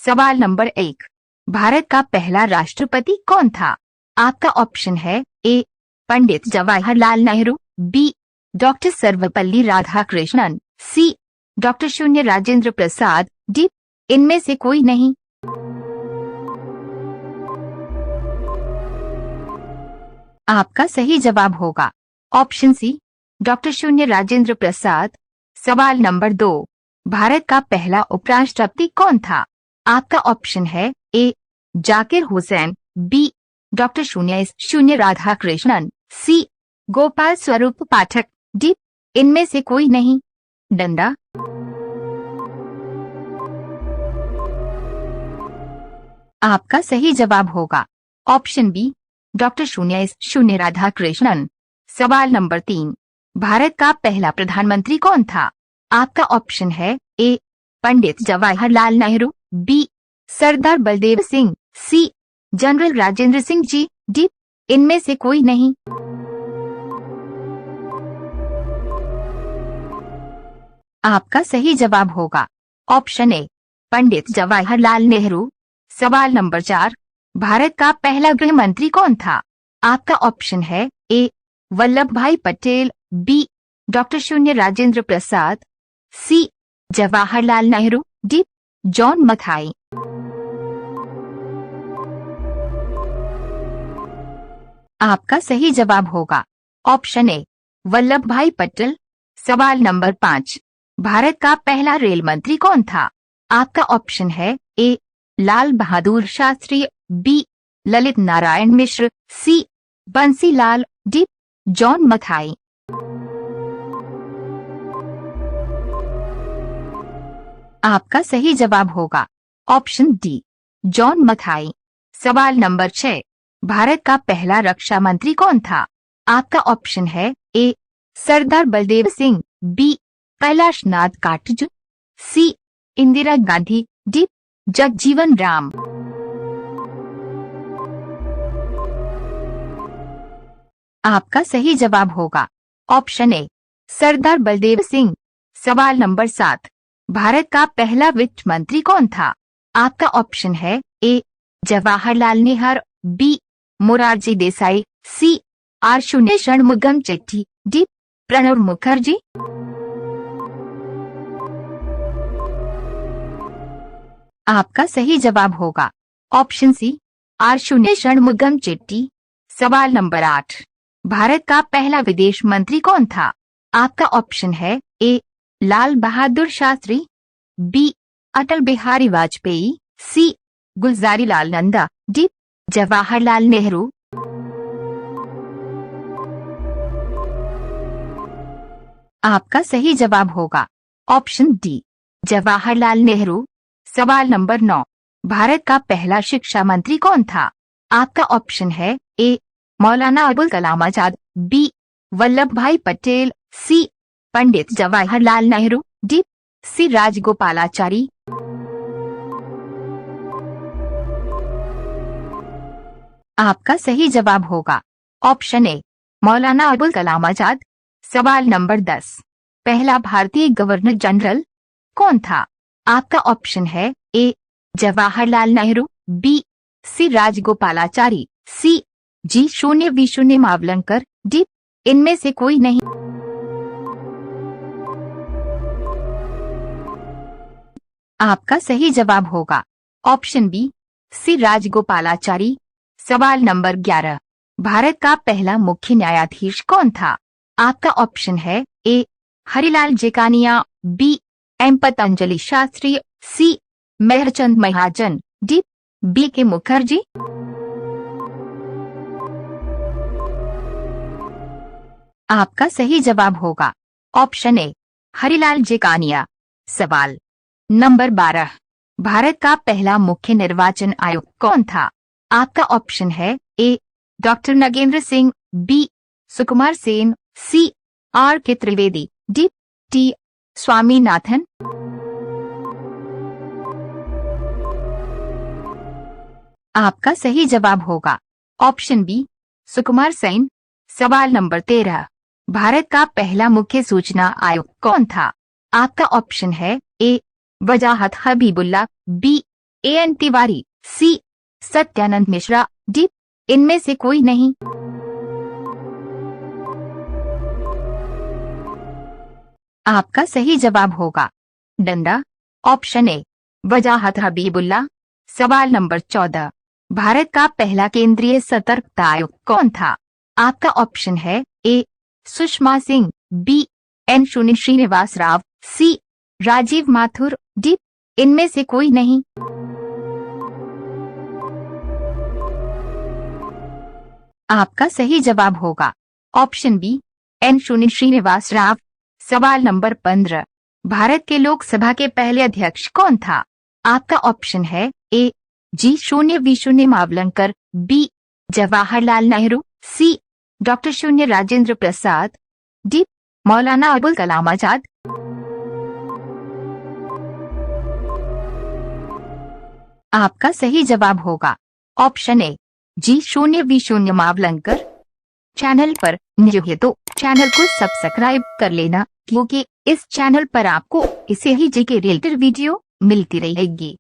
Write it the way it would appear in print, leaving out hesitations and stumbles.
सवाल नंबर 1, भारत का पहला राष्ट्रपति कौन था? आपका ऑप्शन है ए पंडित जवाहरलाल नेहरू, बी डॉक्टर सर्वपल्ली राधाकृष्णन, सी डॉक्टर शून्य राजेंद्र प्रसाद, डी इनमें से कोई नहीं। आपका सही जवाब होगा ऑप्शन सी डॉक्टर शून्य राजेंद्र प्रसाद। सवाल नंबर 2, भारत का पहला उपराष्ट्रपति कौन था? आपका ऑप्शन है ए जाकिर हुसैन, बी डॉक्टर शून्य राधाकृष्णन, सी गोपाल स्वरूप पाठक, डी इनमें से कोई नहीं। डंडा। आपका सही जवाब होगा ऑप्शन बी डॉक्टर शून्य राधाकृष्णन। सवाल नंबर 3, भारत का पहला प्रधानमंत्री कौन था? आपका ऑप्शन है ए पंडित जवाहरलाल नेहरू, बी सरदार बलदेव सिंह, सी जनरल राजेंद्र सिंह जी, डी इनमें से कोई नहीं। आपका सही जवाब होगा ऑप्शन ए पंडित जवाहरलाल नेहरू। सवाल नंबर 4, भारत का पहला गृह मंत्री कौन था? आपका ऑप्शन है ए वल्लभ भाई पटेल, बी डॉक्टर शून्य राजेंद्र प्रसाद, सी जवाहरलाल नेहरू, डी जॉन मथाई। आपका सही जवाब होगा ऑप्शन ए वल्लभ भाई पटेल। सवाल नंबर 5, भारत का पहला रेल मंत्री कौन था? आपका ऑप्शन है ए लाल बहादुर शास्त्री, बी ललित नारायण मिश्र, सी बंसीलाल, डी जॉन मथाई। आपका सही जवाब होगा ऑप्शन डी जॉन मथाई। सवाल नंबर 6, भारत का पहला रक्षा मंत्री कौन था? आपका ऑप्शन है ए सरदार बलदेव सिंह, बी कैलाश नाथ काटजू, सी इंदिरा गांधी, डी जगजीवन राम। आपका सही जवाब होगा ऑप्शन ए सरदार बलदेव सिंह। सवाल नंबर 7, भारत का पहला वित्त मंत्री कौन था? आपका ऑप्शन है A Jawaharlal Nehru, B Morarji Desai, C R शून्य षणमुगम चेट्टी, डी प्रणब मुखर्जी। आपका सही जवाब होगा ऑप्शन सी आर शून्य षणमुगम चेट्टी। सवाल नंबर 8, भारत का पहला विदेश मंत्री कौन था? आपका ऑप्शन है ए लाल बहादुर शास्त्री, बी अटल बिहारी वाजपेयी, सी गुलजारी लाल नंदा, डी जवाहरलाल नेहरू। आपका सही जवाब होगा ऑप्शन डी जवाहरलाल नेहरू। सवाल नंबर 9, भारत का पहला शिक्षा मंत्री कौन था? आपका ऑप्शन है ए मौलाना अबुल कलाम आजाद, बी वल्लभ भाई पटेल, सी पंडित जवाहरलाल नेहरू, डी सी राजगोपालाचारी। आपका सही जवाब होगा ऑप्शन ए मौलाना अबुल कलाम आजाद। सवाल नंबर 10, पहला भारतीय गवर्नर जनरल कौन था? आपका ऑप्शन है A Jawaharlal Nehru, B C Rajagopalachari, सी जी शून्य वी शून्य मावलंकर, डी इनमें से कोई नहीं। आपका सही जवाब होगा ऑप्शन बी सी राजगोपालाचारी। सवाल नंबर 11, भारत का पहला मुख्य न्यायाधीश कौन था? आपका ऑप्शन है ए हरिलाल जेकानिया, बी एम पतंजलि शास्त्री, सी मेहरचंद महाजन, डी बी के मुखर्जी। आपका सही जवाब होगा ऑप्शन ए हरिलाल जेकानिया। सवाल नंबर 12, भारत का पहला मुख्य निर्वाचन आयुक्त कौन था? आपका ऑप्शन है ए doctor Nagendra Singh, B Sukumar Sen, C R के त्रिवेदी, डी टी स्वामीनाथन। आपका सही जवाब होगा ऑप्शन बी सुकुमार सेन। सवाल नंबर 13, भारत का पहला मुख्य सूचना आयुक्त कौन था? आपका ऑप्शन है ए वजाहत हबीबुल्ला, बी A.N. तिवारी, सी. सत्यानंद मिश्रा, डी. इनमें से कोई नहीं। आपका सही जवाब होगा डंडा। ऑप्शन ए वजाहत हबीबुल्ला। सवाल नंबर 14, भारत का पहला केंद्रीय सतर्कता आयुक्त कौन था? आपका ऑप्शन है A Sushma Singh, B N Srinivas Rao, C Rajiv Mathur, D. इनमें से कोई नहीं। आपका सही जवाब होगा option B N Srinivas Rao. सवाल नंबर 15, भारत के लोकसभा के पहले अध्यक्ष कौन था? आपका ऑप्शन है ए G0V0 मावलंकर, बी जवाहरलाल नेहरू, सी डॉक्टर शून्य राजेंद्र प्रसाद, डी मौलाना अबुल कलाम आजाद। आपका सही जवाब होगा option A G0V0 Mavalankar. Channel पर न्यू है तो चैनल को सब्सक्राइब कर लेना, क्योंकि इस चैनल पर आपको इसे ही जी के रिलेटेड वीडियो मिलती रहेगी।